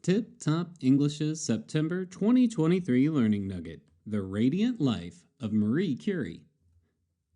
Tip Top English's September 2023 Learning Nugget: The Radiant Life of Marie Curie.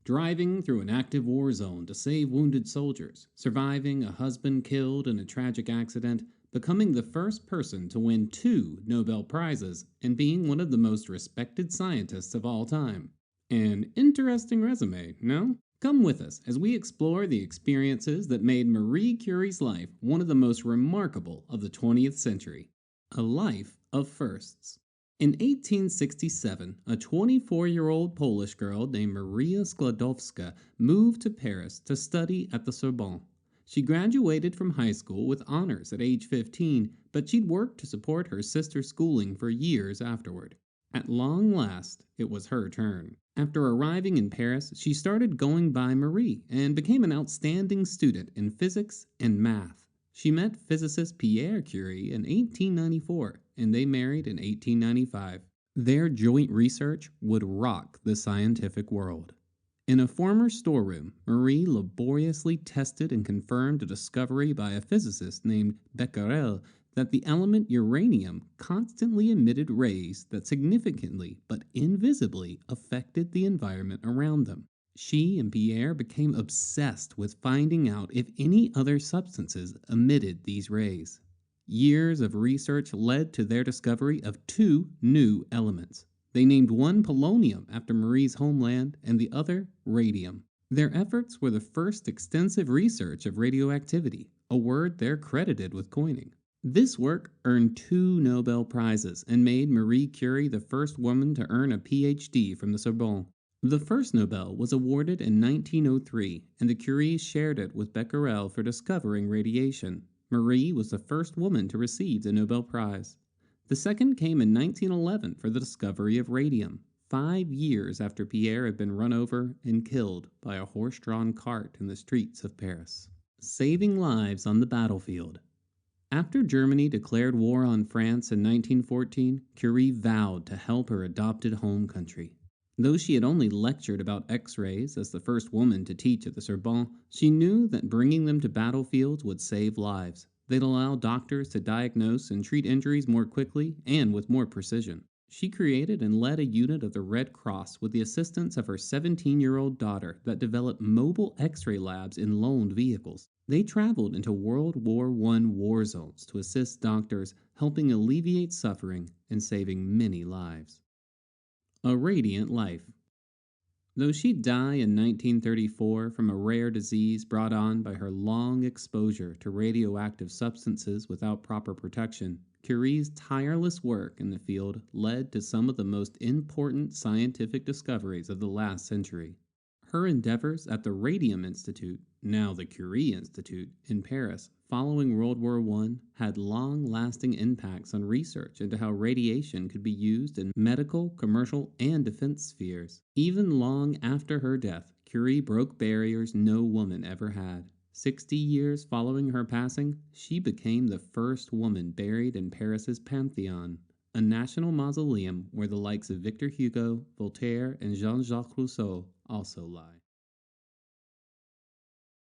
Driving through an active war zone to save wounded soldiers, surviving a husband killed in a tragic accident, becoming the first person to win 2 Nobel Prizes, and being one of the most respected scientists of all time. An interesting resume, no? Come with us as we explore the experiences that made Marie Curie's life one of the most remarkable of the 20th century. A life of firsts. In 1867, a 24-year-old Polish girl named Maria Skłodowska moved to Paris to study at the Sorbonne. She graduated from high school with honors at age 15, but she'd worked to support her sister's schooling for years afterward. At long last, it was her turn. After arriving in Paris, she started going by Marie and became an outstanding student in physics and math. She met physicist Pierre Curie in 1894, and they married in 1895. Their joint research would rock the scientific world. In a former storeroom, Marie laboriously tested and confirmed a discovery by a physicist named Becquerel that the element uranium constantly emitted rays that significantly but invisibly affected the environment around them. She and Pierre became obsessed with finding out if any other substances emitted these rays. Years of research led to their discovery of 2 new elements. They named one polonium after Marie's homeland and the other radium. Their efforts were the first extensive research of radioactivity, a word they're credited with coining. This work earned 2 Nobel Prizes and made Marie Curie the first woman to earn a PhD from the Sorbonne. The first Nobel was awarded in 1903, and the Curies shared it with Becquerel for discovering radiation. Marie was the first woman to receive the Nobel Prize. The second came in 1911 for the discovery of radium, 5 years after Pierre had been run over and killed by a horse-drawn cart in the streets of Paris. Saving lives on the battlefield. After Germany declared war on France in 1914, Curie vowed to help her adopted home country. Though she had only lectured about X-rays as the first woman to teach at the Sorbonne, she knew that bringing them to battlefields would save lives. They'd allow doctors to diagnose and treat injuries more quickly and with more precision. She created and led a unit of the Red Cross with the assistance of her 17-year-old daughter that developed mobile X-ray labs in loaned vehicles. They traveled into World War I war zones to assist doctors, helping alleviate suffering and saving many lives. A radiant life. Though she'd die in 1934 from a rare disease brought on by her long exposure to radioactive substances without proper protection, Curie's tireless work in the field led to some of the most important scientific discoveries of the last century. Her endeavors at the Radium Institute, now the Curie Institute, in Paris, following World War I, had long-lasting impacts on research into how radiation could be used in medical, commercial, and defense spheres. Even long after her death, Curie broke barriers no woman ever had. 60 years following her passing, she became the first woman buried in Paris's Pantheon, a national mausoleum where the likes of Victor Hugo, Voltaire, and Jean-Jacques Rousseau also lie.